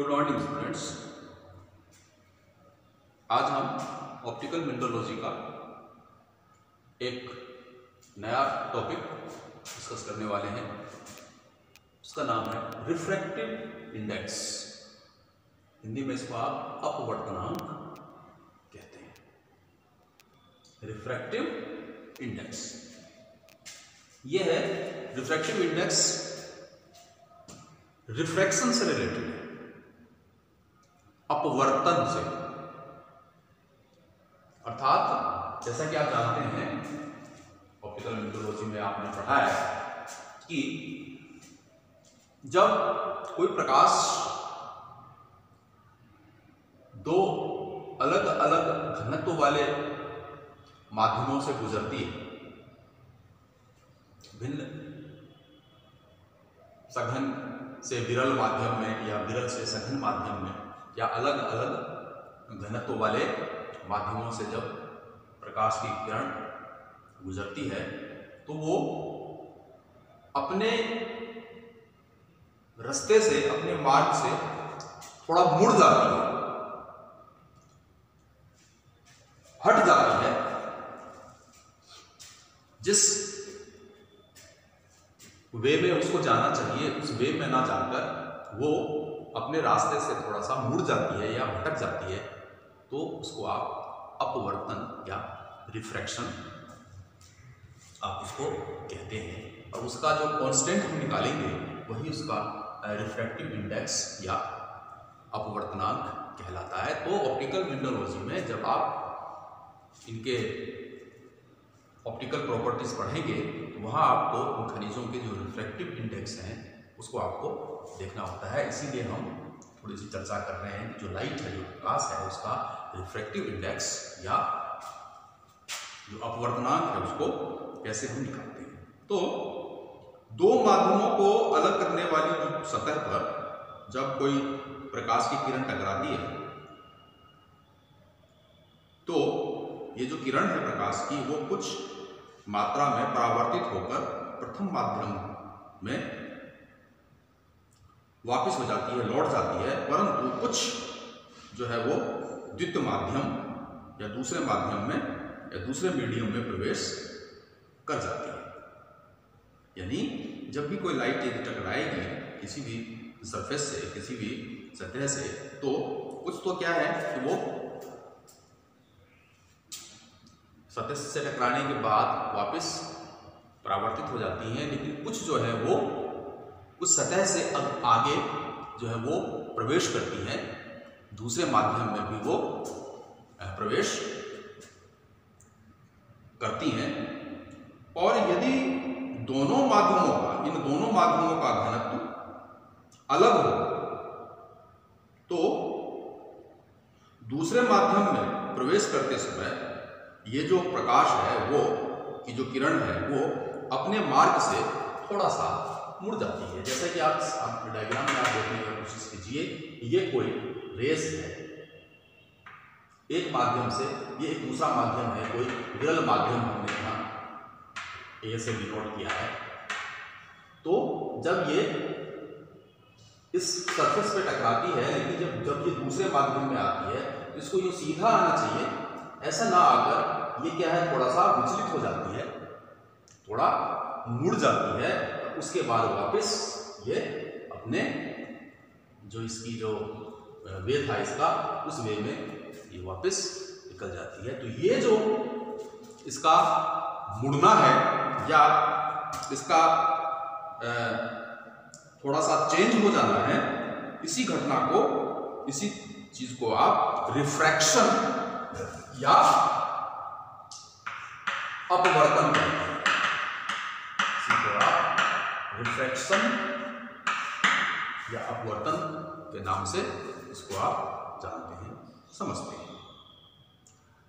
Good morning students. आज हम optical मिनरलोजी का एक नया टॉपिक डिस्कस करने वाले हैं। उसका नाम है रिफ्रैक्टिव इंडेक्स। हिंदी में इसको आप अपवर्तनांक कहते हैं। रिफ्रैक्टिव इंडेक्स ये है। रिफ्रैक्टिव इंडेक्स रिफ्रैक्शन से रिलेटेड है, अपवर्तन से। अर्थात जैसा कि आप जानते हैं ऑप्टिकल मिनरलोजी में आपने पढ़ा है कि जब कोई प्रकाश दो अलग अलग घनत्व वाले माध्यमों से गुजरती है, भिन्न सघन से विरल माध्यम में या विरल से सघन माध्यम में या अलग अलग घनत्व वाले माध्यमों से जब प्रकाश की किरण गुजरती है तो वो अपने रास्ते से, अपने मार्ग से थोड़ा मुड़ जाती है, हट जाती है। जिस वे में उसको जाना चाहिए उस वे में ना जाकर वो अपने रास्ते से थोड़ा सा मुड़ जाती है या भटक जाती है, तो उसको आप अपवर्तन या रिफ्रैक्शन आप उसको कहते हैं। और उसका जो कांस्टेंट हम निकालेंगे वही उसका रिफ्रैक्टिव इंडेक्स या अपवर्तनांक कहलाता है। तो ऑप्टिकल मिनरलोजी में जब आप इनके ऑप्टिकल प्रॉपर्टीज पढ़ेंगे तो वहाँ आपको उन खनिजों के जो रिफ्रैक्टिव इंडेक्स हैं उसको आपको देखना होता है। इसीलिए हम थोड़ी सी चर्चा कर रहे हैं कि जो लाइट है, जो प्रकाश है, उसका रिफ्रैक्टिव इंडेक्स या जो अपवर्तनांक है उसको कैसे हम निकालते हैं। तो दो माध्यमों को अलग करने वाली जो सतह पर जब कोई प्रकाश की किरण टकराती है तो ये जो किरण है प्रकाश की वो कुछ मात्रा में परावर्तित होकर प्रथम माध्यम में वापस हो जाती है, लौट जाती है, परंतु कुछ जो है वो द्वितीय माध्यम या दूसरे माध्यम में या दूसरे मीडियम में प्रवेश कर जाती है। यानी जब भी कोई लाइट यदि टकराएगी किसी भी सरफेस से, किसी भी सतह से, तो कुछ तो क्या है कि वो सतह से टकराने के बाद वापस परावर्तित हो जाती हैं, लेकिन कुछ जो है वो उस सतह से अब आगे जो है वो प्रवेश करती हैं, दूसरे माध्यम में भी वो प्रवेश करती हैं। और यदि दोनों माध्यमों का, इन दोनों माध्यमों का घनत्व अलग हो तो दूसरे माध्यम में प्रवेश करते समय ये जो प्रकाश है वो की जो किरण है वो अपने मार्ग से थोड़ा सा मुड़ जाती है। जैसा कि आप डायग्राम में आप देखने की कोशिश कीजिए, ये कोई रेस है एक माध्यम से, ये एक दूसरा माध्यम है, कोई विरल माध्यम हमने यहाँ ए से डिनोट किया है। तो जब ये इस सरफेस पे टकराती है, लेकिन जब ये दूसरे माध्यम में आती है तो इसको ये सीधा आना चाहिए, ऐसा ना आकर ये क्या है थोड़ा सा विचलित हो जाती है, थोड़ा मुड़ जाती है। उसके बाद वापस ये अपने जो इसकी जो वे था इसका, उस वे में ये वापस निकल जाती है। तो ये जो इसका मुड़ना है या इसका थोड़ा सा चेंज हो जाना है, इसी घटना को, इसी चीज को आप रिफ्रैक्शन या अपवर्तन कहते हैं। इसी को आप रिफ्रैक्शन या अपवर्तन के नाम से इसको आप जानते हैं, समझते हैं।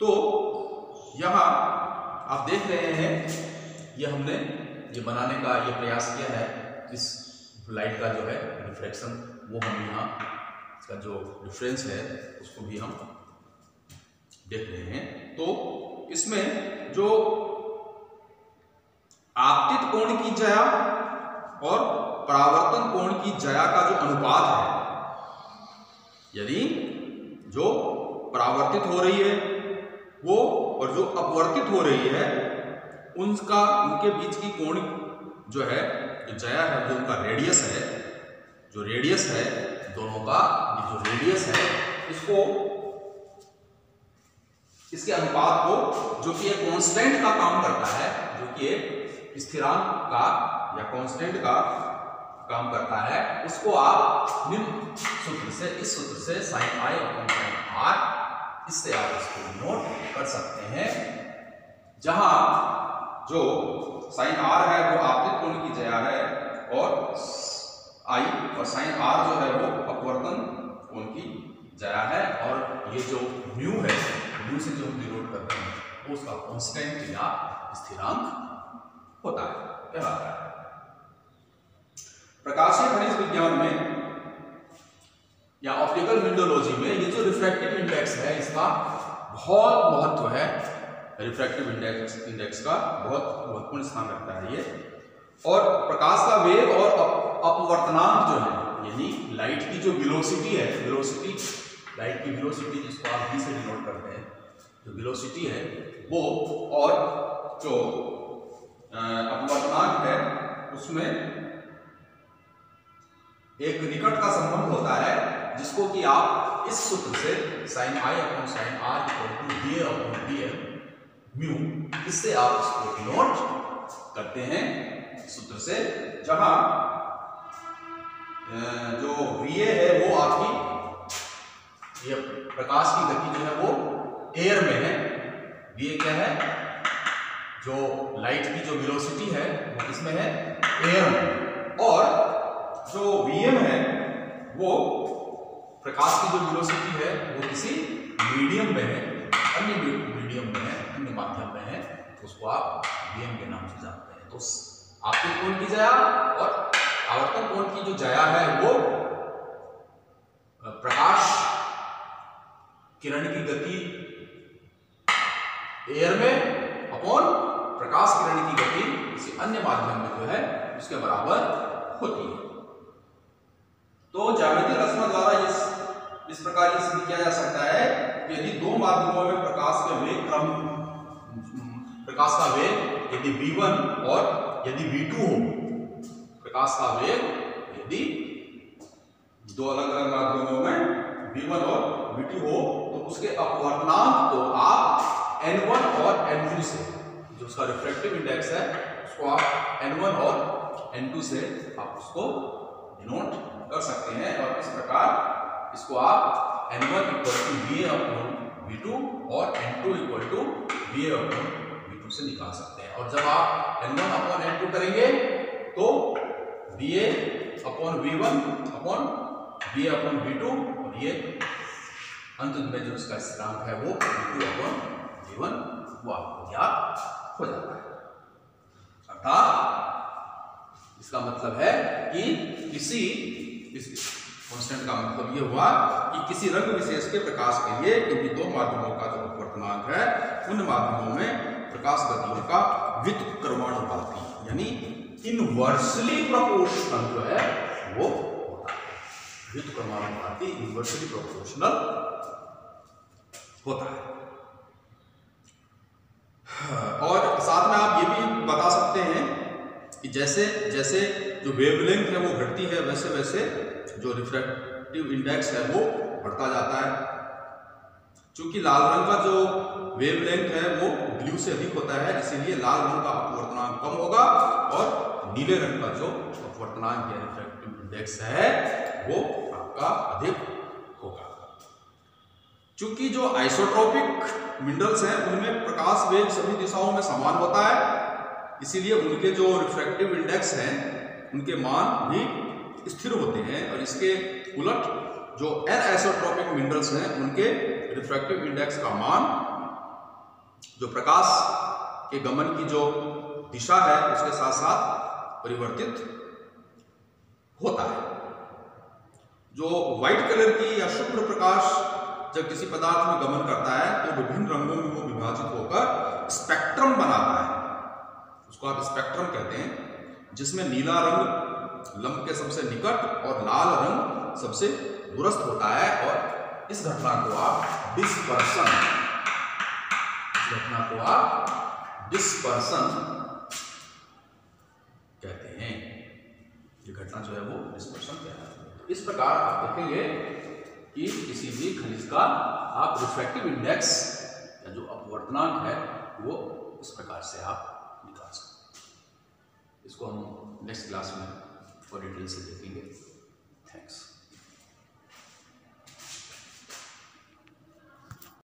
तो यहां आप देख रहे हैं ये हमने ये बनाने का ये प्रयास किया है, इस लाइट का जो है रिफ्रैक्शन वो हम यहाँ इसका जो डिफरेंस है उसको भी हम देख रहे हैं। तो इसमें जो आपतित कोण की जया और परावर्तन कोण की जया का जो अनुपात है यानी जो परावर्तित हो रही है वो और जो अपवर्तित हो रही है उनके बीच की कोण जो है, जो ज्या है, जो उनका रेडियस है, जो रेडियस है दोनों का, जो रेडियस है इसको, इसके अनुपात को, जो कि एक कांस्टेंट का काम करता है, जो कि एक स्थिरांक का या कांस्टेंट का काम करता है, उसको आप निम्न सूत्र से, इस सूत्र से sin i upon sin r, इससे आप इसको नोट कर सकते हैं, जहां जो sin r है वो आपतित कोण की ज्या है और i और sin r जो है वो अपवर्तन कोण की ज्या है, और ये जो म्यू है, म्यू से जो हम डिनोट करते हैं वो उसका कांस्टेंट या स्थिरांक होता है, कहलाता है। प्रकाशीय खनिज विज्ञान में या ऑप्टिकल विंडोलॉजी में ये जो रिफ्रैक्टिव इंडेक्स है इसका बहुत महत्व है। रिफ्रैक्टिव इंडेक्स का बहुत महत्वपूर्ण स्थान रखता है ये। और प्रकाश का वेग और अपवर्तनांक जो है, यानी लाइट की जो वेलोसिटी है, लाइट की वेलोसिटी जिसको आप v से डिनोट करते हैं, जो वेलोसिटी है वो, और जो अपवर्तनांक है उसमें एक निकट का संबंध होता है, जिसको कि आप इस सूत्र से sin i upon sin r equal to va upon vl mu, इससे आप इसको डिनोट करते हैं सूत्र से, जहां जो va है वो आपकी ये प्रकाश की गति जो है वो एयर में है। va क्या है, जो लाइट की जो वेलोसिटी है वो किसमें है, एयर में, और जो vm है वो प्रकाश की जो वेलोसिटी है वो किसी मीडियम में है, अन्य मीडियम में है, अन्य माध्यम में है, तो उसको आप vm के नाम से जानते हैं। तो आपतित कोण की ज्या और आवर्तन कोण की जो ज्या है वो प्रकाश किरण की गति एयर में अपॉन प्रकाश किरण की गति किसी अन्य माध्यम में जो है उसके बराबर होती है। तो ज्यामितीय रचना द्वारा इस प्रकार ये सिद्ध किया जा सकता है कि यदि दो माध्यमों में प्रकाश का वेग यदि v1 और यदि v2 हो, प्रकाश का वेग यदि दो अलग अलग माध्यमों में v1 और v2 हो, तो उसके अपवर्तनांक को आप n1 और n2 से, जो उसका रिफ्रैक्टिव इंडेक्स है उसको आप n1 और n2 से आप उसको डिनोट कर सकते हैं, और इस प्रकार इसको आप n1 equal to va upon v2 और n2 equal to va upon v2 से निकाल सकते हैं। और जब आप n1 अपॉन n2 करेंगे तो va upon v1 upon va upon v2, और ये अंत में जो इसका स्थिरांक है वो v2 अपॉन v1 वो आपको ज्ञात हो जाता है। अर्थात इसका मतलब है कि किसी कांस्टेंट का मतलब ये हुआ कि किसी रंग विशेष के प्रकाश के लिए इन दो माध्यमों का जो अपवर्तनांक है उन माध्यमों में प्रकाश गतियों का व्युत्क्रमानुपाती यानी इनवर्सली प्रोपोर्शनल जो है वो होता है। व्युत्क्रमानुपाती इनवर्सली प्रोपोर्शनल होता है। और साथ में आप ये भी बता सकते हैं कि जैसे जैसे जो वेवलेंथ है वो घटती है, वैसे वैसे जो रिफ्रैक्टिव इंडेक्स है वो बढ़ता जाता है। चूंकि लाल रंग का जो वेवलेंथ है वो ब्लू से अधिक होता है, इसीलिए लाल रंग का अपवर्तनांक कम होगा, और नीले रंग का जो अपवर्तनांक या रिफ्रैक्टिव इंडेक्स है वो आपका अधिक होगा। चूंकि जो आइसोट्रोपिक मिनरल्स हैं उनमें प्रकाश वेग सभी दिशाओं में समान होता है, इसीलिए उनके जो रिफ्रैक्टिव इंडेक्स हैं उनके मान भी स्थिर होते हैं, और इसके उलट जो एनआइसोट्रोपिक मिनरल्स हैं उनके रिफ्रैक्टिव इंडेक्स का मान जो प्रकाश के गमन की जो दिशा है उसके साथ साथ परिवर्तित होता है। जो व्हाइट कलर की या शुभ्र प्रकाश जब किसी पदार्थ में गमन करता है तो विभिन्न रंगों में वो विभाजित होकर स्पेक्ट्रम बनाता है, उसको आप स्पेक्ट्रम कहते हैं, जिसमें नीला रंग लंब के सबसे निकट और लाल रंग सबसे दुरुस्त होता है और इस घटना को आप डिस्पर्सन, कहते हैं। ये घटना जो है वो डिस्पर्सन कहलाती है। तो इस प्रकार आप देखेंगे कि किसी भी खनिज का आप रिफ्रैक्टिव इंडेक्स या जो अपवर्तनांक है वो इस प्रकार से आप निकाल सकते हैं। इसको हम नेक्स्ट क्लास में और डिटेल से देखेंगे। थैंक्स।